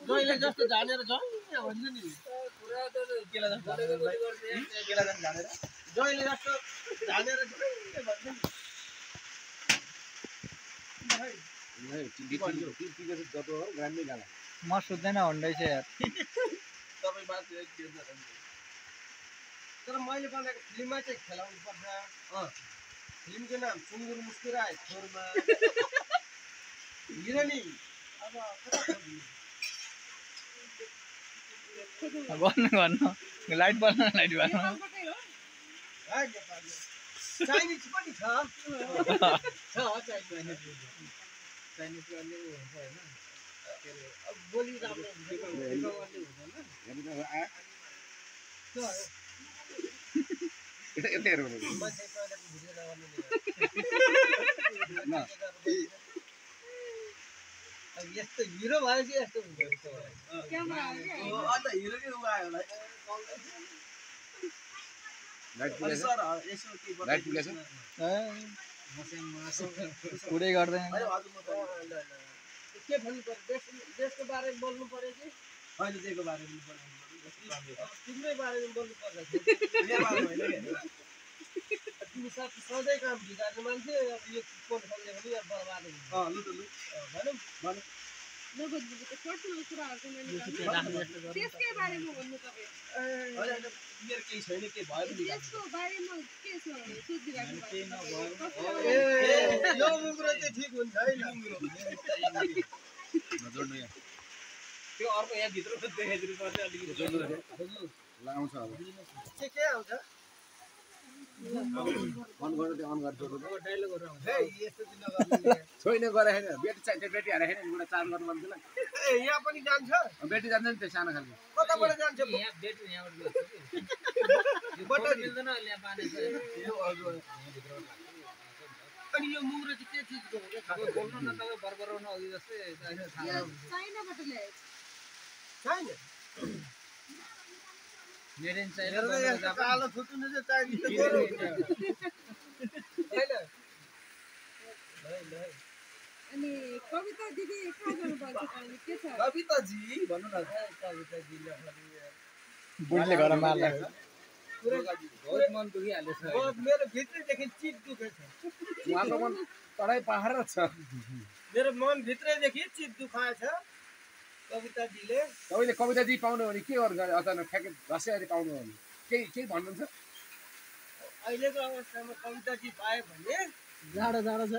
जहिले जस्तो जानेर जहिले भन्छ नि पुरा त केला जस्तो केला जस्तो जानेर जहिले जस्तो जानेर जहिले भन्छ नि म सुत्दैन हुँदैछ यार तपाईँ बात तर मैले बनाएको फिल्ममा चाहिँ खेलाउनु पर्छ फिल्मको नाम सुँगुर मुस्कुराए छोरमा हिरोनी अब गर्नु लाइट बल्न लाइट बाल्नु चाइनिज पनि छ चाइनिज गर्ने हुन्छ होइन अब बोली राम्रो यस्तो हिरो भएपछि यस्तो हुन्छ अन्त हिरो नै उयो पुरै गर्दैन के भन्नु पर्यो देशको बारेमा बोल्नु पर्यो कि अहिले दिएको बारेमा तिम्रै बारेमा बोल्नु पर्छ तिमी सधैँ काम बिगार्ने मान्छे अब यो कोट खोल्ने पनि अब बर्बाद हुन्छ भनौँ त्यसकै बारेमा भन्नु तपाईँ मेरो केही छैन के भयो त्यसको बारेमा के सोचिराख्नु यो मुग्रो चाहिँ ठिक हुन्छ है त्यो अर्को यहाँ भित्र देखाइदिनु पर्छ अलिकति आउँछ अब के आउँछ अन गर्नु त्यो अन गर्छु डायलगहरु आउँछ है यस्तो दिन गर्ने छैन गरे हैन बेटी चाहिन्छ बेटी हारे हैन एउटा चार्ज गर्नु मन थिएन ए यहाँ पनि जान्छ बेटी जान्छ नि त्यो सानो खालको कताबाट जान्छ यहाँ बेटी यहाँबाट गयो यो बटर मिल्दैन अहिले यहाँ पानी छ यो हजुर अनि यो मुग्रो चाहिँ के चीजको हो अब बोल्नु न तपाईँ बरबराउनु अघि जस्तै चाइनाबाट ल्याएको छैन मेड इन चाइना कालो छुट्नु चाहिँ चाहिन्छ गोरो हैन अनि कविता दिदी कहाँ जानुभएको छ अनि के छ कविता जी भन्नु न कविता जी बुढले घर मार्ला बहुत मन दुखिहाल्यो छ मेरो भित्रैदेखि चित दुखेछ उहाँको मन तराई पहाड छ मेरो मन भित्रैदेखि चित दुखाएछ कविता जीले तपाईले कविता जी पाउनु भने के गर्नु अचानक ठ्याक्कै घसेर पाउनु भने केही भन्नुहुन्छ अहिलेको अवस्थामा कविता जी पाए भने जाडो जाडो छ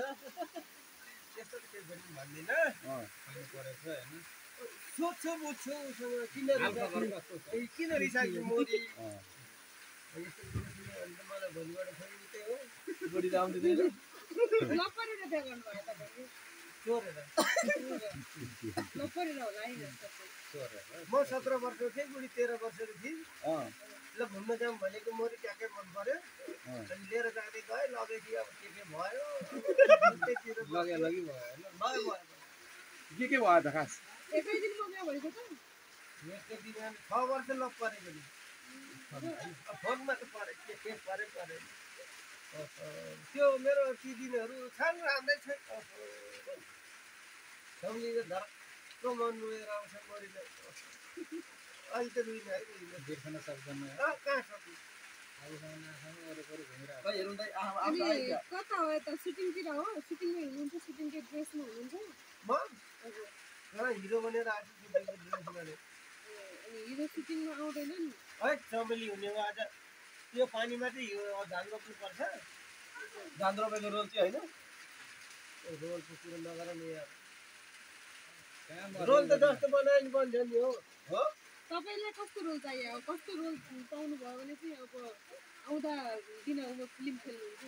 त्यस्तो त केही पनि भन्दिन परेछ हैन सोध्छु बुझ्छु किन रिसाएको मोदी मलाई भोलिबाट छोरी त्यही हो बुढी त आउँदैन लपरेर बिहा गर्नुभयो तपाईँले चोरेर लपरेर होला है म 17 वर्षको थिएँ बुढी 13 वर्षको थिएँ ल घुम्न जाऊँ भनेको मोरी ट्याक्कै मन पर्यो अनि लिएर जाँदै गएँ लगेपछि अब के भयो लगे लगी भयो हैन भयो के भयो त खास एकै दिनमा बिहा भएको त यस्तो दिन 6 वर्ष लप परेको नि फोनमा त परे के परे त्यो मेरो ती दिनहरू छन् राम्रै छ सम्झिँदा धर्को मन रोएर आउँछ मोरीले अहिले त रुइन है देख्न सक्दैन कहाँ सक्नु कता हो यता सुटिङतिर हो सुटिङमा हुनुहुन्छ सुटिङको ड्रेसमा हुनुहुन्छ म हिरो बनेर आएको छु ड्रेसमा अनि हिरो सुटिङमा आउँदैन नि है चमेली हुने हो आज त्यो पानीमा चाहिँ धान रोप्नु पर्छ धान रोपेको रोल चाहिँ होइन रोलको कुरो नगर नि रोल त जस्तो बनायो नि बन्छ नि हो तपाईँलाई कस्तो रोल चाहियो अब कस्तो रोल पाउनु भयो भने चाहिँ अब आउँदा दिनहरूमा फिल्म खेल्नुहुन्छ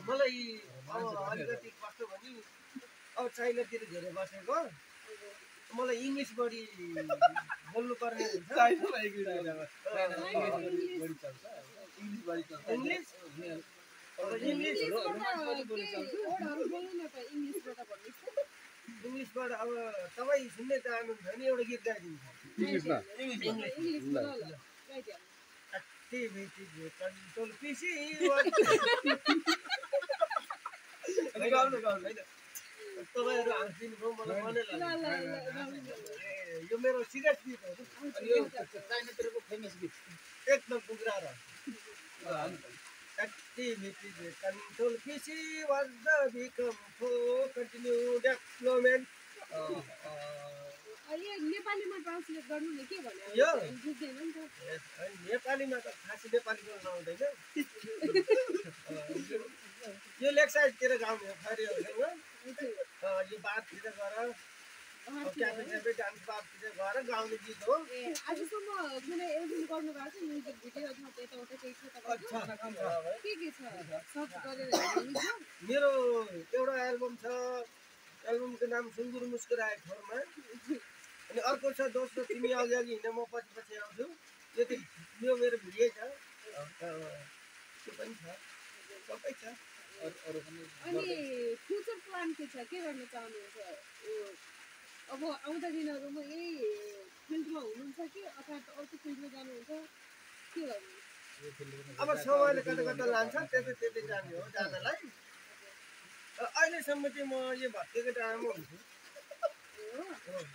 मलाई अब अलिकति कस्तो भने अब चाइनातिर धेरै बसेको मलाई इङ्ग्लिस बढी बोल्नु पर्ने हुन्छ इङ्ग्लिसबाट अब तपाईँ सुन्ने चाहनुहुन्छ भने एउटा गीत गाइदिन्छ तपाईँहरू हाँसिदिनुभयो मलाई मनै ल लाग्यो ल यो मेरो सिरियस गीत हो अनि यो चाइनातिरको फेमस गीत एकदम टुक्रा र activities control PC was the become for continue development अहिले नेपालीमा ट्रान्सलेट गर्नु न के भन्यो यो? बुझ्दैन नि त नेपालीमा त खासै नेपाली बोल्न आउँदैन यो लेक साइडतिर गाउने हो खरीहरूसँग यो बारतिर गएर क्याफे क्याफे डान्स बारतिर गएर गाउने गीत हो ए आजसम्म कुनै एल्बम गर्नु भएको छ म्युजिक भिडियो अथवा यताउता केही छ तपाईँको के छ सर्च गरेर हेर्नु मेरो एउटा एल्बम छ एल्बमको नाम सुँगुर मुस्कुराए ठोरमा अनि अर्को छ दोस्रो तिमी अघि अघि हिँड्न म पछि पछि आउँछु यति यो मेरो भिडियो छ त्यो पनि छ सबै छ अरू पनि अनि फ्युचर प्लान के छ के गर्न चाहनुहुन्छ अब आउँदा दिनहरूमा यही फिल्डमा हुनुहुन्छ कि अथवा अर्को फिल्डमा जानुहुन्छ के गर्नु यो फिल्डमा अब समयले कता कता लान्छ त्यतै जाने हो जानलाई अहिलेसम्म चाहिँ म यो भत्केको टाइममा हुन्छु हो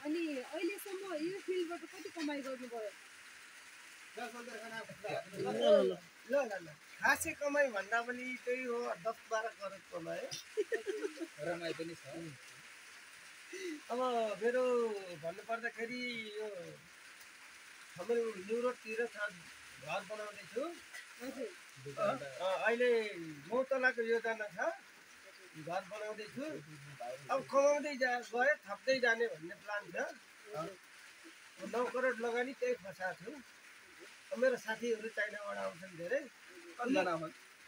अनि अहिलेसम्म यो फिल्डबाट कति कमाइ गर्नुभयो ल खासै कमाइ भन्दा पनि त्यही हो 10-12 करोड कमाएँ रमाइ पनि छ अब मेरो भन्नुपर्दाखेरि यो हाम्रो न्यु रोडतिर छ घर बनाउँदैछु हजुर अहिले 9 तलाको योजना छ घर बनाउँदैछु अब कमाउँदै गए थप्दै जाने भन्ने प्लान छ 9 करोड लगानी त्यही फसाएको छु मेरो साथीहरू चाइनाबाट आउँछन् धेरै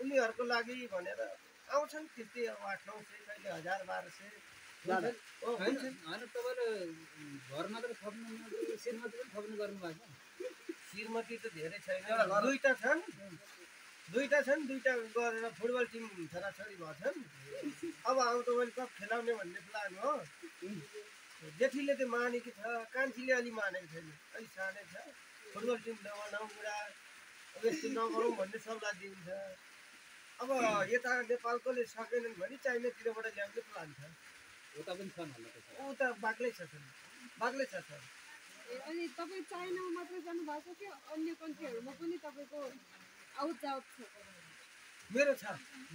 उनीहरूको लागि भनेर आउँछन् त्यस्तै अब 800-900 कहिले 1000-1200 होइन तपाईँले घर मात्र थप्नु श्रीमती पनि थप्नु गर्नु भएको श्रीमती त धेरै छैन दुईटा छन् दुईटा गरेर फुटबल टिम छोराछोरी भएछन् अब आउँदो वर्ल्ड कप खेलाउने भन्ने प्लान हो जेठीले त मानेकी छ कान्छीले अलि मानेको छैन अलिक सानै छ फुटबल टिम नबनाउँ बुढा अब यस्तो नगरौँ भन्ने सल्लाह दिन्छ अब यता नेपालकोले सकेनन् भने चाइनातिरबाट ल्याउने प्लान छ उता पनि छन् होला त्यसो उता बाक्लै छ सर ए अनि तपाईँ चाइनामा मात्रै जानु भएको छ कि अन्य कन्ट्रीहरूमा पनि तपाईँको आउट जाउट छ मेरो छ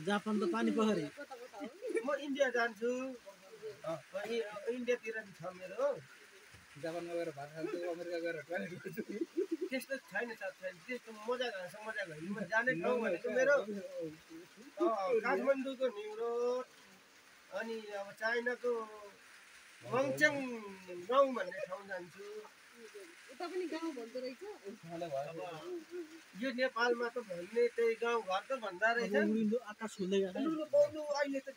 जापान त पानी पोखरी कता कता हो म इन्डिया जान्छु इन्डियातिर पनि छ मेरो जापानमा गएर भात खान्छु अमेरिका गएर टोयलेट गर्छु त्यस्तो छैन त्यस्तो मजा होइन म जाने ठाउँ भनेको मेरो काठमाडौँको न्यु रोड अनि अब चाइनाको मङचेङ गाउँ भन्ने ठाउँ जान्छु उता पनि गाउँ भन्दो रहेछ अब यो नेपालमा त भन्ने त्यही गाउँ घर त भन्दा रहेछ आकाश खुल्दै गएको अहिले त